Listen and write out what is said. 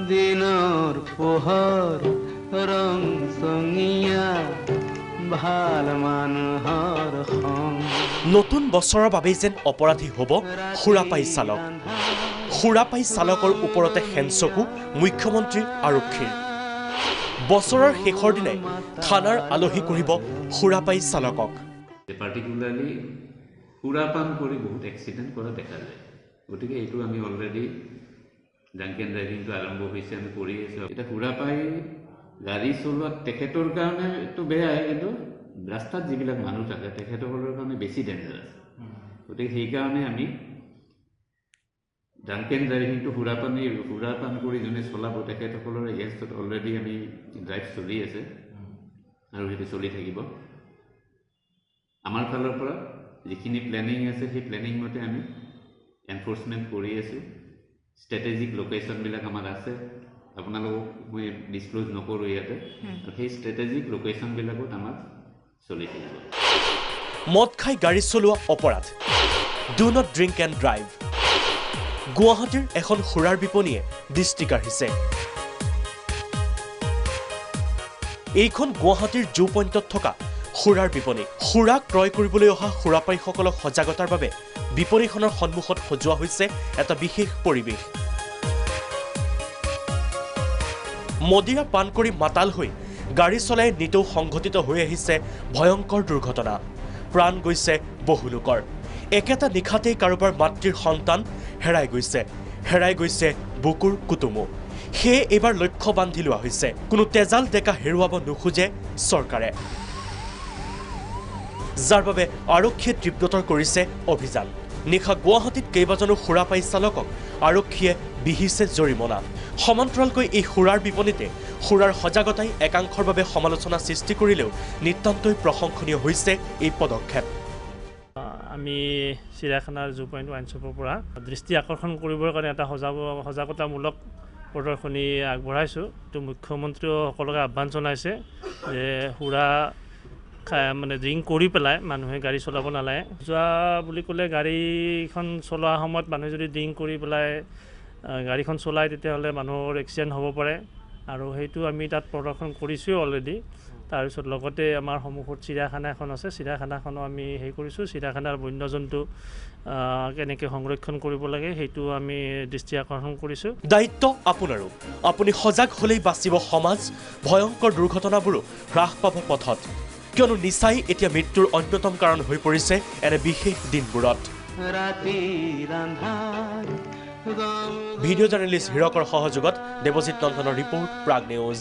দিনৰ পোহৰ ৰং চঙীয়া ভাল মানুহৰ সং নতুন বছৰৰ বাবে যেন অপৰাধী হ'ব সুৰাপাই চালক সুৰাপাই চালকৰ ওপৰতে হেনচকু মুখ্যমন্ত্ৰী আৰক্ষীৰ বছৰৰ শেষৰ দিনাই থানাৰ আলহী কৰিব সুৰাপাই চালকক পাৰ্টিকুলাৰলি সুৰাপান কৰি বহুত এক্সিডেণ্ট কৰা দেখা যায় গতিকে এইটো আমি অলৰেডি ড্ৰাংক এণ্ড ড্ৰাইভিংটো আৰম্ভ হৈছে আমি কৰি আছোঁ এতিয়া সুৰাপাই গাড়ী চলোৱাত তেখেতৰ কাৰণেতো বেয়াই কিন্তু ৰাস্তাত যিবিলাক মানুহ থাকে তেখেতসকলৰ কাৰণে বেছি ডেঞ্জাৰাছ গতিকে সেইকাৰণে আমি ড্ৰাংক এণ্ড ড্ৰাইভিংটো সুৰাপান কৰি যোনে চলাব তেখেতসকলৰ এগেইনষ্টত অলৰেডি আমি ড্ৰাইভ চলি আছে আৰু সেইটো চলি থাকিব আমাৰ ফালৰ পৰা যিখিনি প্লেনিং আছে সেই প্লেনিং মতে আমি এনফৰ্চমেণ্ট কৰি আছোঁ ষ্ট্ৰেটেজিক লোকেশ্যনবিলাক আমাৰ আছে আপোনালোকক মই ডিছক্ল'জ নকৰোঁ ইয়াতে আৰু সেই ষ্ট্ৰেটেজিক লোকেশ্যনবিলাকত আমাৰ চলি থাকিব মদ খাই গাড়ী চলোৱা অপৰাধ do not drink and drive গুৱাহাটীৰ এখন সুৰাৰ বিপণীয়ে দৃষ্টি কাঢ়িছে এইখন গুৱাহাটীৰ জু পইণ্টত থকা সুৰাৰ বিপণী সুৰা ক্ৰয় কৰিবলৈ অহা সুৰাপাৰীসকলক সজাগতাৰ বাবে বিপণীখনৰ সন্মুখত সজোৱা হৈছে এটা বিশেষ পৰিৱেশ মদিৰা পান কৰি মাতাল হৈ গাড়ী চলাই নিতৌ সংঘটিত হৈ আহিছে ভয়ংকৰ দুৰ্ঘটনা প্ৰাণ গৈছে বহু লোকৰ একেটা নিশাতেই কাৰোবাৰ মাতৃৰ সন্তান হেৰাই গৈছে বুকুৰ কুটুমো সেয়ে এইবাৰ লক্ষ্য বান্ধি লোৱা হৈছে কোনো তেজাল ডেকা হেৰুৱাব নোখোজে চৰকাৰে যাৰ বাবে আৰক্ষীয়ে তীব্ৰতৰ কৰিছে অভিযান নিশা গুৱাহাটীত কেইবাজনো সুৰাপাই চালকক আৰক্ষীয়ে বিহিছে জৰিমনা সমান্তৰালকৈ এই সুৰাৰ বিপণীতে সুৰাৰ সজাগতাই একাংশৰ বাবে সমালোচনা সৃষ্টি কৰিলেও নিতান্তই প্ৰশংসনীয় হৈছে এই পদক্ষেপ আমি চিৰাখানাৰ জু পইণ্ট ৱাইন শ্বপৰ পৰা দৃষ্টি আকৰ্ষণ কৰিবৰ কাৰণে এটা সজাগতামূলক প্ৰদৰ্শনী আগবঢ়াইছোঁ তো মুখ্যমন্ত্ৰীও সকলোকে আহ্বান জনাইছে যে সুৰা মানে ড্ৰিংক কৰি পেলাই মানুহে গাড়ী চলাব নালাগে যোৱা বুলি ক'লে গাড়ীখন চলোৱা সময়ত মানুহে যদি ড্ৰিংক কৰি পেলাই গাড়ীখন চলায় তেতিয়াহ'লে মানুহৰ এক্সিডেণ্ট হ'ব পাৰে আৰু সেইটো আমি তাত প্ৰদৰ্শন কৰিছোঁ অলৰেডি তাৰপিছত লগতে আমাৰ সন্মুখত চিৰিয়াখানা এখন আছে চিৰিয়াখানাখনো আমি হেৰি কৰিছোঁ চিৰিয়াখানাৰ বন্যজন্তু কেনেকৈ সংৰক্ষণ কৰিব লাগে সেইটো আমি দৃষ্টি আকৰ্ষণ কৰিছোঁ দায়িত্ব আপোনাৰো আপুনি সজাগ হ'লেই বাচিব সমাজ ভয়ংকৰ দুৰ্ঘটনাবোৰো হ্ৰাস পাব পথত কিয়নো নিচাই এতিয়া মৃত্যুৰ অন্যতম কাৰণ হৈ পৰিছে এনে বিশেষ দিনবোৰত ভিডিঅ' জাৰ্নেলিষ্ট হীৰকৰ সহযোগত দেৱজিৎ নন্দনৰ ৰিপৰ্ট প্ৰাগ নিউজ